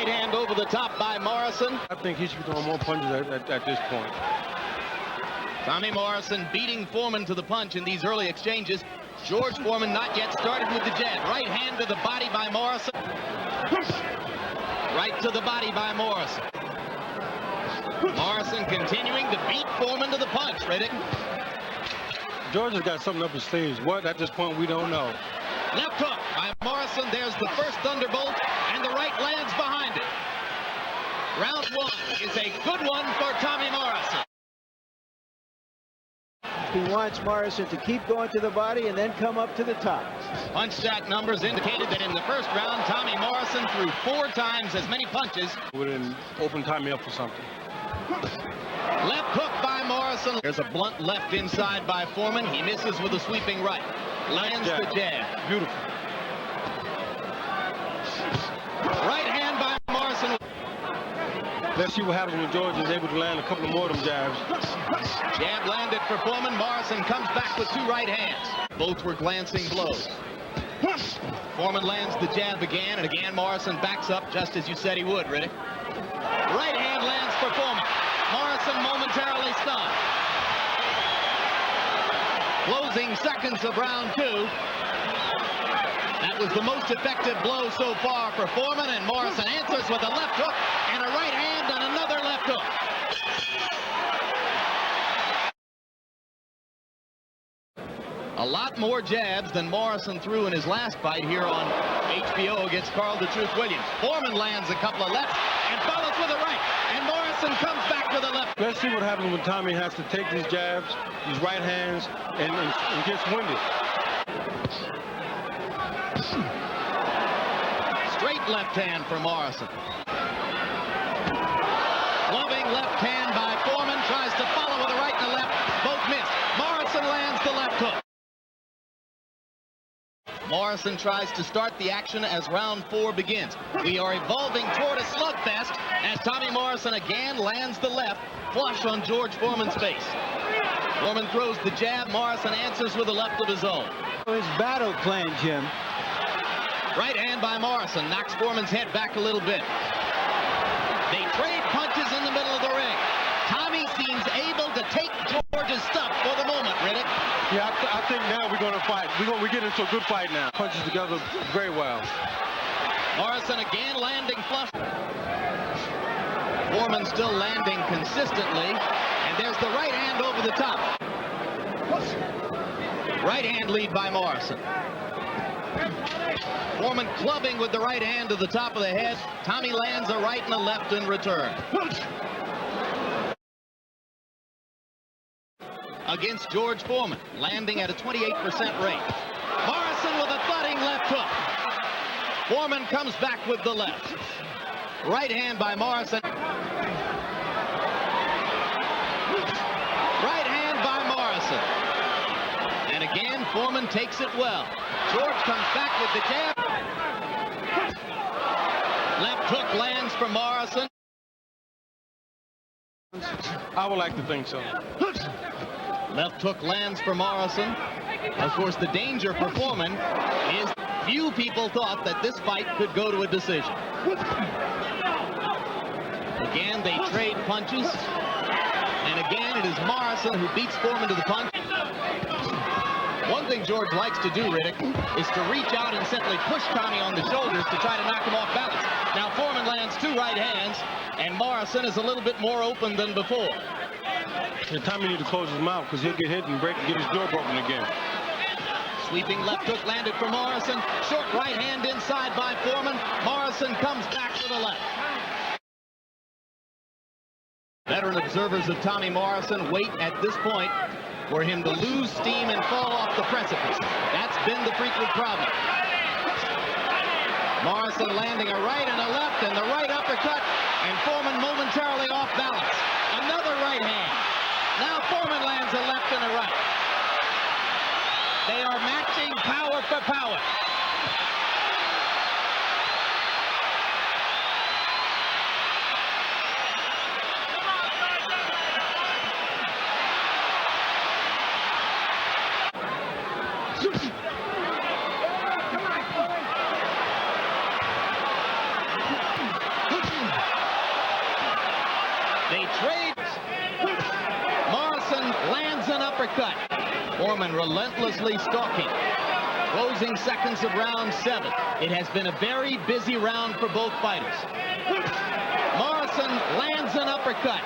right hand over the top by Morrison. I think he should be throwing more punches at this point. Tommy Morrison beating Foreman to the punch in these early exchanges. George Foreman not yet started with the jab. Right hand to the body by Morrison. Right to the body by Morrison. Morrison continuing to beat Foreman to the punch. Riddick. George has got something up his sleeves. What at this point we don't know. Left hook by Morrison. There's the first thunderbolt, and the right lands behind it. Round one is a good one for Tommy Morrison. He wants Morrison to keep going to the body and then come up to the top. Punch stack numbers indicated that in the first round, Tommy Morrison threw 4 times as many punches. Would have opened Tommy up for something. Left hook by Morrison. There's a blunt left inside by Foreman. He misses with a sweeping right. Lands the jab. Beautiful. Right hand by Morrison. Let's see what happens when George is able to land a couple of more of them jabs. Jab landed for Foreman. Morrison comes back with 2 right hands. Both were glancing blows. Foreman lands the jab again, and again Morrison backs up just as you said he would, Riddick. Right hand lands for Foreman. Morrison momentarily stunned. Closing seconds of round 2. That was the most effective blow so far for Foreman, and Morrison answers with a left hook and a right hand and another left hook. A lot more jabs than Morrison threw in his last fight here on HBO against Carl the Truth Williams. Foreman lands a couple of lefts and follows with a right, and Morrison comes back with a left. Let's see what happens when Tommy has to take these jabs, these right hands, and gets winded. Straight left hand for Morrison. Loving left hand by Foreman. Tries to follow with a right and a left. Both miss. Morrison lands the left hook. Morrison tries to start the action as round 4 begins. We are evolving toward a slugfest as Tommy Morrison again lands the left, flush on George Foreman's face. Foreman throws the jab. Morrison answers with a left of his own. His battle plan, Jim. Right hand by Morrison knocks Foreman's head back a little bit. They trade punches in the middle of the ring. Tommy seems able to take George's stuff for the moment, Riddick. Yeah, I think now we're going to fight. We get into a good fight now. Punches together very well. Morrison again landing flush. Foreman still landing consistently. And there's the right hand over the top. Right hand lead by Morrison. Foreman clubbing with the right hand to the top of the head. Tommy lands a right and a left in return. Against George Foreman, landing at a 28% rate. Morrison with a thudding left hook. Foreman comes back with the left. Right hand by Morrison. Right hand by Morrison. And again, Foreman takes it well. George comes back with the jab. Left hook lands for Morrison. I would like to think so. Left hook lands for Morrison. Of course, the danger for Foreman is few people thought that this fight could go to a decision. Again, they trade punches. And again, it is Morrison who beats Foreman to the punch. One thing George likes to do, Riddick, is to reach out and simply push Tommy on the shoulders to try to knock him off balance. Now Foreman lands 2 right hands, and Morrison is a little bit more open than before. And Tommy needs to close his mouth because he'll get hit and get his jaw broken again. Sweeping left hook landed for Morrison. Short right hand inside by Foreman. Morrison comes back to the left. Veteran observers of Tommy Morrison wait at this point for him to lose steam and fall off the precipice. That's been the frequent problem. Morrison landing a right and a left, and the right uppercut, and Foreman momentarily off balance. Another right hand. Now Foreman lands a left and a right. They are matching power for power. uppercut. Foreman relentlessly stalking. Closing seconds of round 7. It has been a very busy round for both fighters. Morrison lands an uppercut.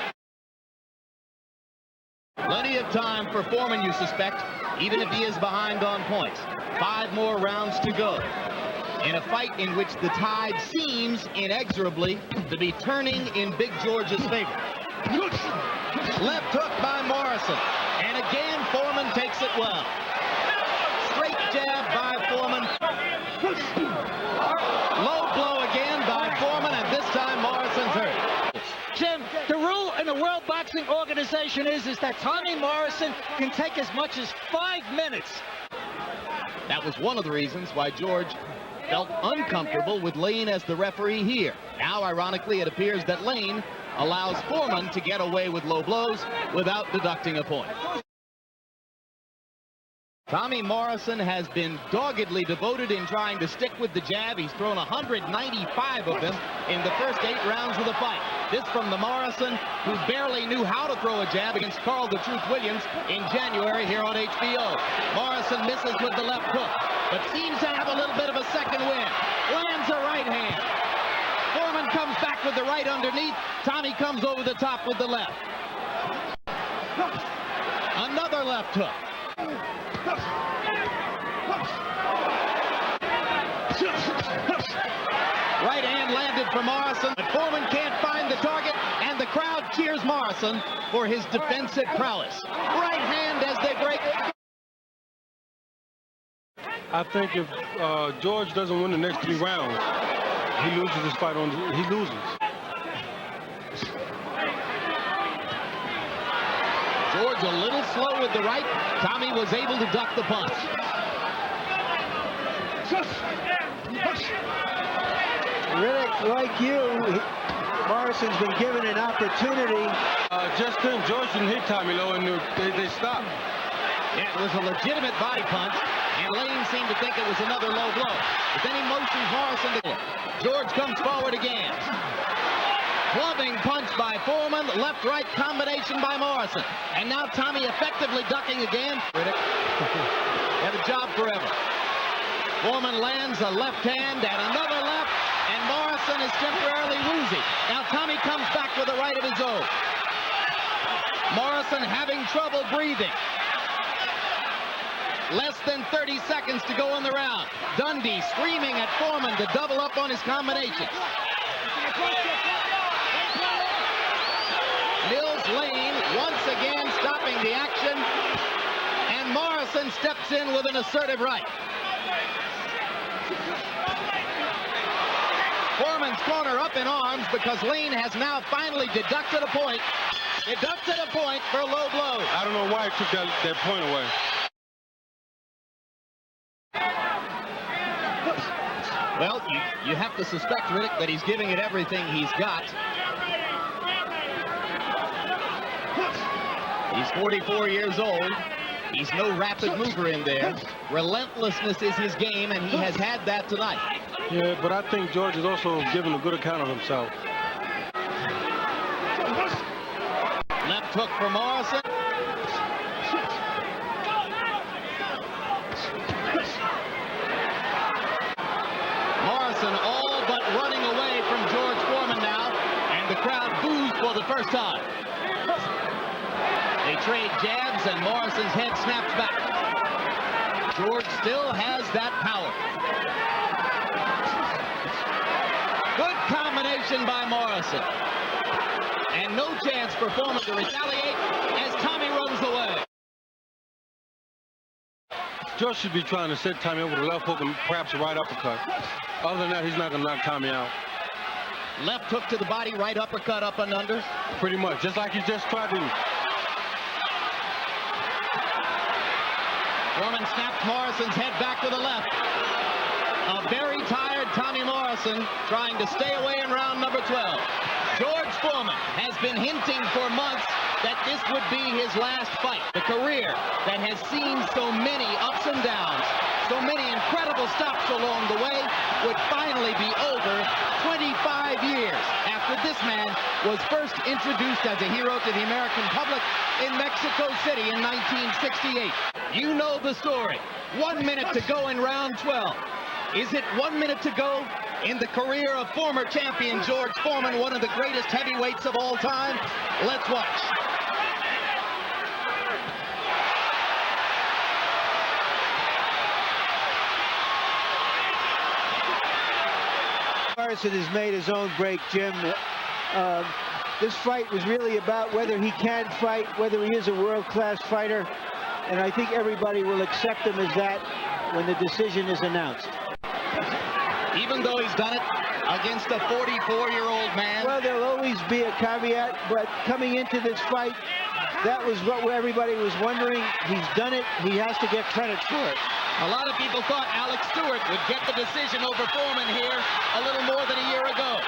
Plenty of time for Foreman, you suspect, even if he is behind on points. 5 more rounds to go in a fight in which the tide seems inexorably to be turning in Big George's favor. Left hook by Morrison, and again Foreman takes it well. Straight jab by Foreman. Low blow again by Foreman, and this time Morrison's hurt. Jim, the rule in the World Boxing Organization is that Tommy Morrison can take as much as 5 minutes. That was one of the reasons why George felt uncomfortable with Lane as the referee here. Now, ironically, it appears that Lane allows Foreman to get away with low blows without deducting a point. Tommy Morrison has been doggedly devoted in trying to stick with the jab. He's thrown 195 of them in the first 8 rounds of the fight. This from the Morrison who barely knew how to throw a jab against Carl the Truth Williams in January here on HBO. Morrison misses with the left hook, but seems to have a little bit of a second wind. Lands a right hand. Foreman comes back with the right underneath. Tommy comes over the top with the left. Another left hook. Right hand landed for Morrison, but Foreman can't find the target, and the crowd cheers Morrison for his defensive prowess. Right hand as they break. I think if George doesn't win the next 3 rounds, he loses this fight. He loses. George a little slow with the right. Tommy was able to duck the punch. Riddick, like you, Morrison's been given an opportunity. Just then, George didn't hit Tommy low, and they stopped. Yeah, it was a legitimate body punch, and Lane seemed to think it was another low blow. But then he motions Morrison to... George comes forward again. Clubbing punch by Foreman, left-right combination by Morrison. And now Tommy effectively ducking again. Riddick had a job forever. Foreman lands a left hand and another left, and Morrison is temporarily woozy. Now Tommy comes back with a right of his own. Morrison having trouble breathing. Less than 30 seconds to go in the round. Dundee screaming at Foreman to double up on his combinations. Mills Lane once again stopping the action, and Morrison steps in with an assertive right. Foreman's corner up in arms because Lane has now finally deducted a point. Deducted a point for low blows. I don't know why he took that point away. Well, you have to suspect, Riddick, that he's giving it everything he's got. He's 44 years old. He's no rapid mover in there. Relentlessness is his game, and he has had that tonight. Yeah, but I think George is also giving a good account of himself. Left hook for Morrison. Morrison all but running away from George Foreman now, and the crowd boos for the first time. They trade jabs, and Morrison's head snaps back. George still has that power. Good combination by Morrison. And no chance for Foreman to retaliate as Tommy runs away. George should be trying to set Tommy up with a left hook and perhaps a right uppercut. Other than that, he's not going to knock Tommy out. Left hook to the body, right uppercut up and under. Pretty much, just like he just tried to. Foreman snaps Morrison's head back with a left. A very tired Tommy Morrison trying to stay away in round number 12. George Foreman has been hinting for months that this would be his last fight. The career that has seen so many ups and downs, so many incredible stops along the way, would finally be over 25 years after this this man was first introduced as a hero to the American public in Mexico City in 1968. You know the story. 1 minute to go in round 12. Is it 1 minute to go in the career of former champion George Foreman, one of the greatest heavyweights of all time? Let's watch. Morrison has made his own break, Jim. This fight was really about whether he can fight, whether he is a world-class fighter, and I think everybody will accept him as that when the decision is announced. Even though he's done it against a 44-year-old man? Well, there'll always be a caveat, but coming into this fight, that was what everybody was wondering. He's done it. He has to get credit for it. A lot of people thought Alex Stewart would get the decision over Foreman here a little more than a year ago.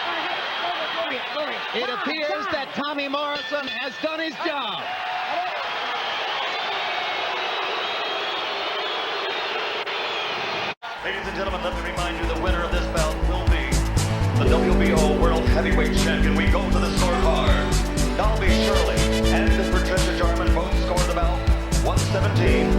It appears that Tommy Morrison has done his job. Ladies and gentlemen, let me remind you the winner of this bout will be the WBO World Heavyweight Champion. We go to the scorecard. Dalby Shirley and Patricia Jarman both scored the bout 117